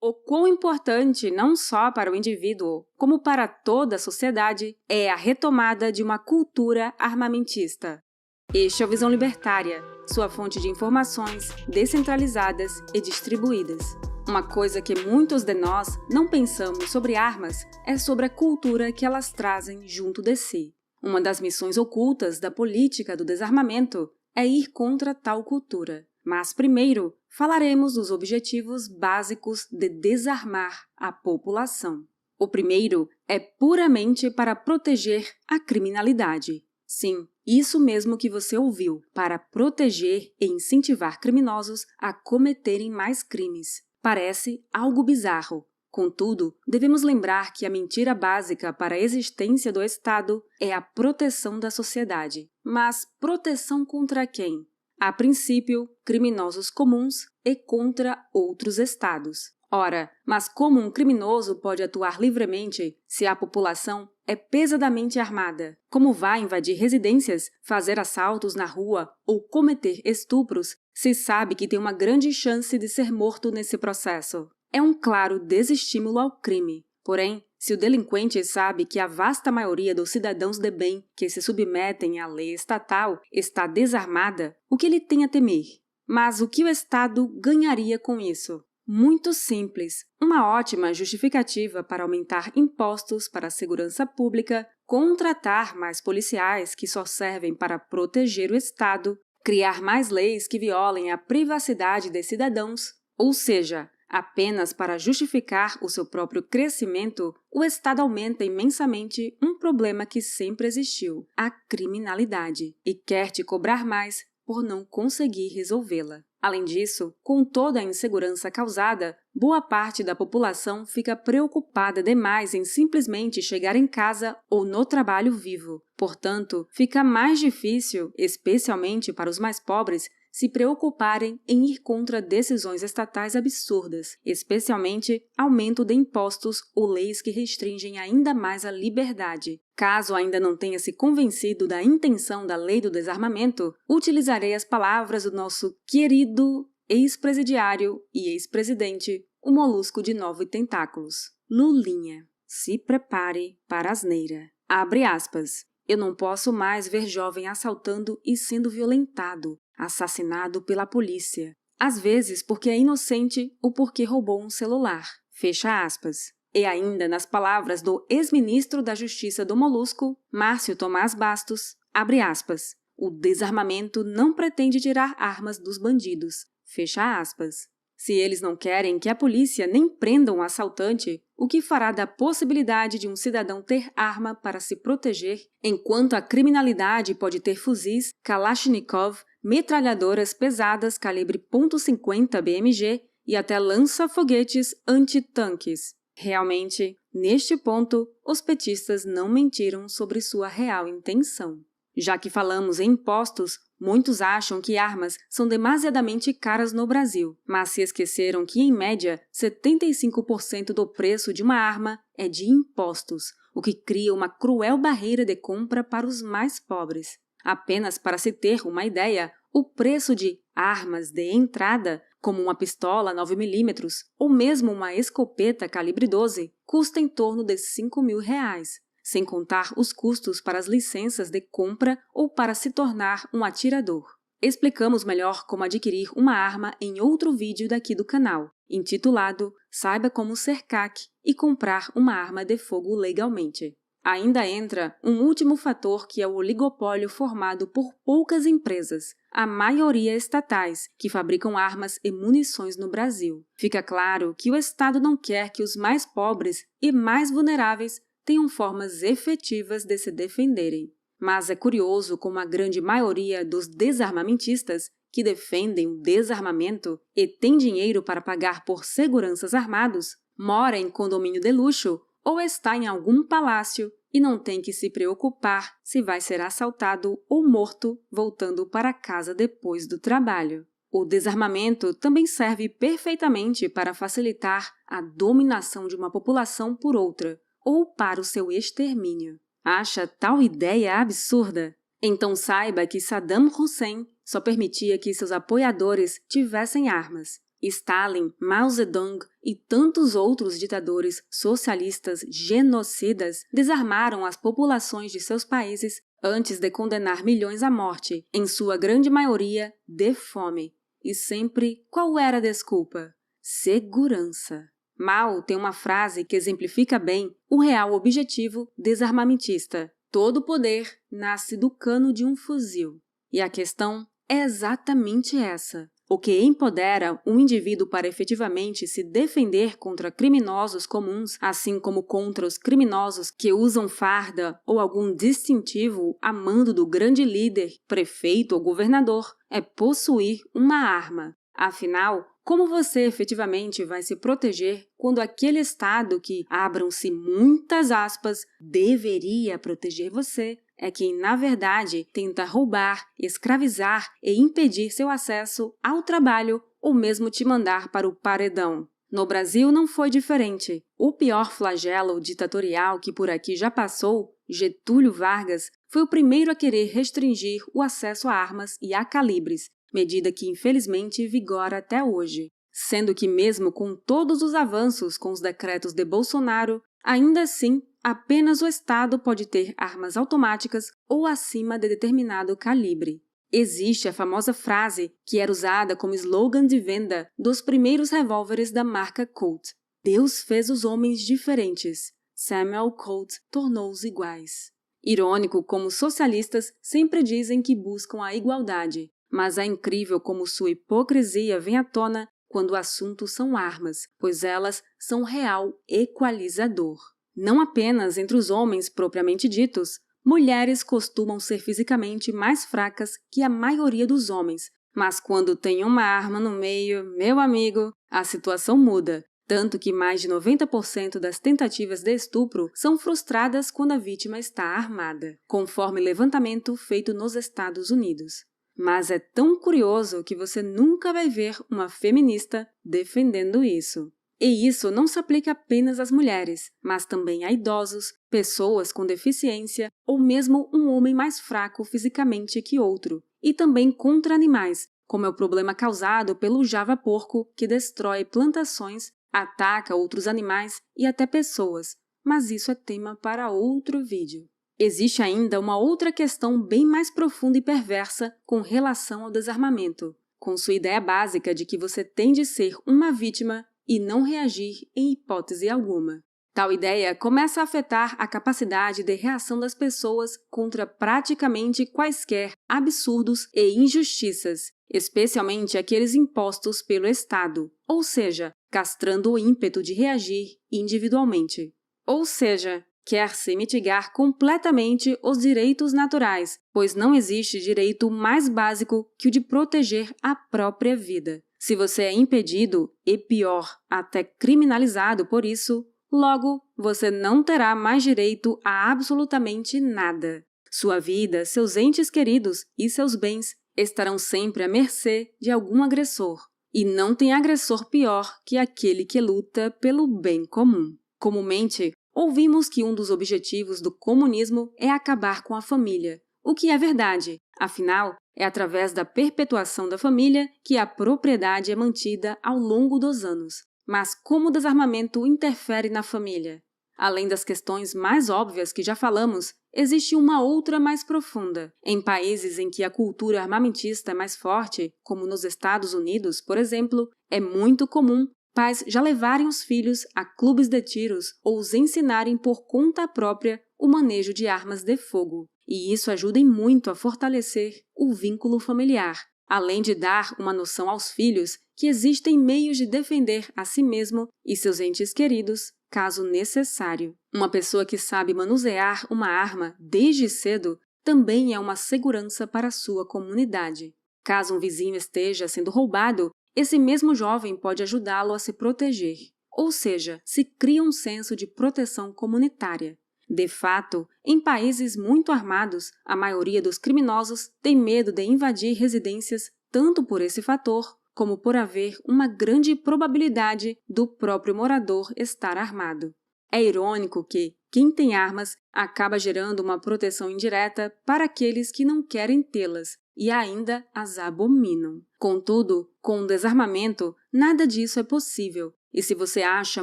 O quão importante, não só para o indivíduo, como para toda a sociedade, é a retomada de uma cultura armamentista. Este é o Visão Libertária, sua fonte de informações descentralizadas e distribuídas. Uma coisa que muitos de nós não pensamos sobre armas é sobre a cultura que elas trazem junto de si. Uma das missões ocultas da política do desarmamento é ir contra tal cultura. Mas primeiro, falaremos dos objetivos básicos de desarmar a população. O primeiro é puramente para proteger a criminalidade. Sim, isso mesmo que você ouviu, para proteger e incentivar criminosos a cometerem mais crimes. Parece algo bizarro. Contudo, devemos lembrar que a mentira básica para a existência do Estado é a proteção da sociedade. Mas proteção contra quem? A princípio, criminosos comuns e contra outros estados. Ora, mas como um criminoso pode atuar livremente se a população é pesadamente armada? Como vai invadir residências, fazer assaltos na rua ou cometer estupros se sabe que tem uma grande chance de ser morto nesse processo? É um claro desestímulo ao crime. Porém, se o delinquente sabe que a vasta maioria dos cidadãos de bem que se submetem à lei estatal está desarmada, o que ele tem a temer? Mas o que o Estado ganharia com isso? Muito simples, uma ótima justificativa para aumentar impostos para a segurança pública, contratar mais policiais que só servem para proteger o Estado, criar mais leis que violem a privacidade dos cidadãos, ou seja, apenas para justificar o seu próprio crescimento, o Estado aumenta imensamente um problema que sempre existiu, a criminalidade, e quer te cobrar mais por não conseguir resolvê-la. Além disso, com toda a insegurança causada, boa parte da população fica preocupada demais em simplesmente chegar em casa ou no trabalho vivo. Portanto, fica mais difícil, especialmente para os mais pobres, se preocuparem em ir contra decisões estatais absurdas, especialmente aumento de impostos ou leis que restringem ainda mais a liberdade. Caso ainda não tenha se convencido da intenção da lei do desarmamento, utilizarei as palavras do nosso querido ex-presidiário e ex-presidente, o molusco de 9 tentáculos, Lulinha. Se prepare para a asneira. Abre aspas. Eu não posso mais ver jovem assaltando e sendo violentado, assassinado pela polícia. Às vezes porque é inocente ou porque roubou um celular. Fecha aspas. E ainda nas palavras do ex-ministro da Justiça do Molusco, Márcio Tomás Bastos, abre aspas. O desarmamento não pretende tirar armas dos bandidos. Fecha aspas. Se eles não querem que a polícia nem prenda um assaltante, o que fará da possibilidade de um cidadão ter arma para se proteger, enquanto a criminalidade pode ter fuzis, Kalashnikov, metralhadoras pesadas calibre .50 BMG e até lança-foguetes antitanques. Realmente, neste ponto, os petistas não mentiram sobre sua real intenção. Já que falamos em impostos, muitos acham que armas são demasiadamente caras no Brasil, mas se esqueceram que, em média, 75% do preço de uma arma é de impostos, o que cria uma cruel barreira de compra para os mais pobres. Apenas para se ter uma ideia, o preço de armas de entrada, como uma pistola 9mm ou mesmo uma escopeta calibre 12, custa em torno de R$5.000. Sem contar os custos para as licenças de compra ou para se tornar um atirador. Explicamos melhor como adquirir uma arma em outro vídeo daqui do canal, intitulado Saiba como ser CAC e comprar uma arma de fogo legalmente. Ainda entra um último fator que é o oligopólio formado por poucas empresas, a maioria estatais, que fabricam armas e munições no Brasil. Fica claro que o Estado não quer que os mais pobres e mais vulneráveis tenham formas efetivas de se defenderem. Mas é curioso como a grande maioria dos desarmamentistas que defendem o desarmamento e tem dinheiro para pagar por seguranças armados, mora em condomínio de luxo ou está em algum palácio e não tem que se preocupar se vai ser assaltado ou morto voltando para casa depois do trabalho. O desarmamento também serve perfeitamente para facilitar a dominação de uma população por outra, ou para o seu extermínio. Acha tal ideia absurda? Então saiba que Saddam Hussein só permitia que seus apoiadores tivessem armas. Stalin, Mao Zedong e tantos outros ditadores socialistas genocidas desarmaram as populações de seus países antes de condenar milhões à morte, em sua grande maioria de fome. E sempre, qual era a desculpa? Segurança. Mao tem uma frase que exemplifica bem o real objetivo desarmamentista. Todo poder nasce do cano de um fuzil. E a questão é exatamente essa. O que empodera um indivíduo para efetivamente se defender contra criminosos comuns, assim como contra os criminosos que usam farda ou algum distintivo a mando do grande líder, prefeito ou governador, é possuir uma arma. Afinal, como você efetivamente vai se proteger quando aquele Estado que, abram-se muitas aspas, deveria proteger você, é quem, na verdade, tenta roubar, escravizar e impedir seu acesso ao trabalho ou mesmo te mandar para o paredão? No Brasil não foi diferente. O pior flagelo ditatorial que por aqui já passou, Getúlio Vargas, foi o primeiro a querer restringir o acesso a armas e a calibres, medida que infelizmente vigora até hoje. Sendo que mesmo com todos os avanços com os decretos de Bolsonaro, ainda assim, apenas o Estado pode ter armas automáticas ou acima de determinado calibre. Existe a famosa frase que era usada como slogan de venda dos primeiros revólveres da marca Colt: Deus fez os homens diferentes, Samuel Colt tornou-os iguais. Irônico como os socialistas sempre dizem que buscam a igualdade, mas é incrível como sua hipocrisia vem à tona quando o assunto são armas, pois elas são um real equalizador. Não apenas entre os homens propriamente ditos, mulheres costumam ser fisicamente mais fracas que a maioria dos homens, mas quando tem uma arma no meio, meu amigo, a situação muda, tanto que mais de 90% das tentativas de estupro são frustradas quando a vítima está armada, conforme levantamento feito nos Estados Unidos. Mas é tão curioso que você nunca vai ver uma feminista defendendo isso. E isso não se aplica apenas às mulheres, mas também a idosos, pessoas com deficiência ou mesmo um homem mais fraco fisicamente que outro. E também contra animais, como é o problema causado pelo java-porco que destrói plantações, ataca outros animais e até pessoas. Mas isso é tema para outro vídeo. Existe ainda uma outra questão bem mais profunda e perversa com relação ao desarmamento, com sua ideia básica de que você tem de ser uma vítima e não reagir em hipótese alguma. Tal ideia começa a afetar a capacidade de reação das pessoas contra praticamente quaisquer absurdos e injustiças, especialmente aqueles impostos pelo Estado, ou seja, castrando o ímpeto de reagir individualmente. Ou seja, quer-se mitigar completamente os direitos naturais, pois não existe direito mais básico que o de proteger a própria vida. Se você é impedido, e pior, até criminalizado por isso, logo, você não terá mais direito a absolutamente nada. Sua vida, seus entes queridos e seus bens estarão sempre à mercê de algum agressor. E não tem agressor pior que aquele que luta pelo bem comum. Comumente, ouvimos que um dos objetivos do comunismo é acabar com a família, o que é verdade, afinal, é através da perpetuação da família que a propriedade é mantida ao longo dos anos. Mas como o desarmamento interfere na família? Além das questões mais óbvias que já falamos, existe uma outra mais profunda. Em países em que a cultura armamentista é mais forte, como nos Estados Unidos, por exemplo, é muito comum pais já levarem os filhos a clubes de tiros ou os ensinarem por conta própria o manejo de armas de fogo. E isso ajuda muito a fortalecer o vínculo familiar, além de dar uma noção aos filhos que existem meios de defender a si mesmo e seus entes queridos, caso necessário. Uma pessoa que sabe manusear uma arma desde cedo também é uma segurança para a sua comunidade. Caso um vizinho esteja sendo roubado, esse mesmo jovem pode ajudá-lo a se proteger. Ou seja, se cria um senso de proteção comunitária. De fato, em países muito armados, a maioria dos criminosos tem medo de invadir residências tanto por esse fator, como por haver uma grande probabilidade do próprio morador estar armado. É irônico que quem tem armas acaba gerando uma proteção indireta para aqueles que não querem tê-las, e ainda as abominam. Contudo, com o desarmamento, nada disso é possível. E se você acha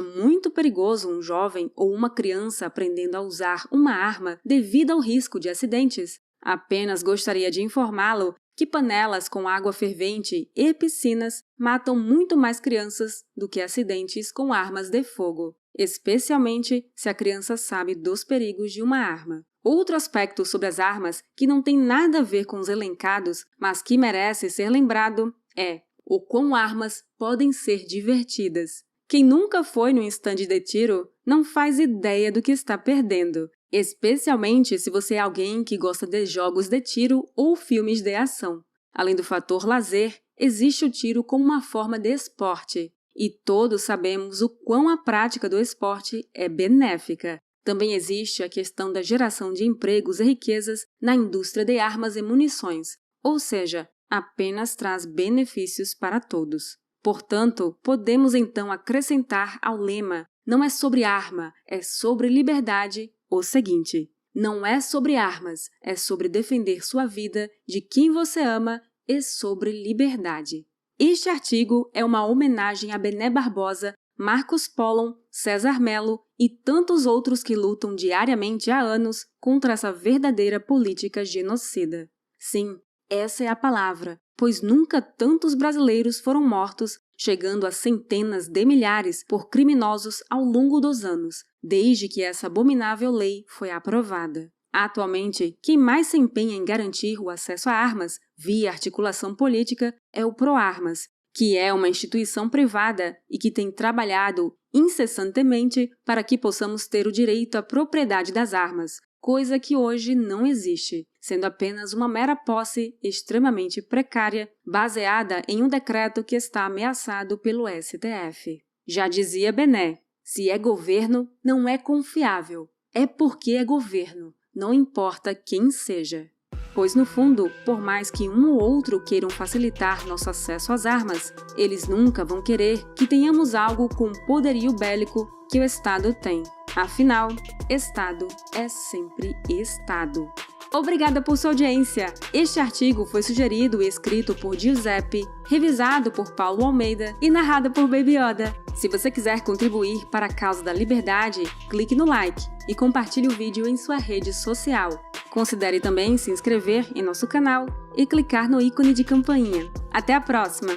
muito perigoso um jovem ou uma criança aprendendo a usar uma arma devido ao risco de acidentes, apenas gostaria de informá-lo que panelas com água fervente e piscinas matam muito mais crianças do que acidentes com armas de fogo, especialmente se a criança sabe dos perigos de uma arma. Outro aspecto sobre as armas que não tem nada a ver com os elencados, mas que merece ser lembrado, é o quão armas podem ser divertidas. Quem nunca foi num estande de tiro não faz ideia do que está perdendo, especialmente se você é alguém que gosta de jogos de tiro ou filmes de ação. Além do fator lazer, existe o tiro como uma forma de esporte, e todos sabemos o quão a prática do esporte é benéfica. Também existe a questão da geração de empregos e riquezas na indústria de armas e munições, ou seja, apenas traz benefícios para todos. Portanto, podemos então acrescentar ao lema "Não é sobre arma, é sobre liberdade" o seguinte: não é sobre armas, é sobre defender sua vida, de quem você ama e sobre liberdade. Este artigo é uma homenagem a Bené Barbosa, Marcos Pollon, César Mello e tantos outros que lutam diariamente há anos contra essa verdadeira política genocida. Sim, essa é a palavra, pois nunca tantos brasileiros foram mortos, chegando a centenas de milhares por criminosos ao longo dos anos, desde que essa abominável lei foi aprovada. Atualmente, quem mais se empenha em garantir o acesso a armas via articulação política é o ProArmas, que é uma instituição privada e que tem trabalhado incessantemente para que possamos ter o direito à propriedade das armas, coisa que hoje não existe, sendo apenas uma mera posse extremamente precária, baseada em um decreto que está ameaçado pelo STF. Já dizia Bené, se é governo, não é confiável. É porque é governo, não importa quem seja. Pois, no fundo, por mais que um ou outro queiram facilitar nosso acesso às armas, eles nunca vão querer que tenhamos algo com o poderio bélico que o Estado tem. Afinal, Estado é sempre Estado. Obrigada por sua audiência! Este artigo foi sugerido e escrito por Giuseppe, revisado por Paulo Almeida e narrado por Baby Yoda. Se você quiser contribuir para a causa da liberdade, clique no like e compartilhe o vídeo em sua rede social. Considere também se inscrever em nosso canal e clicar no ícone de campainha. Até a próxima!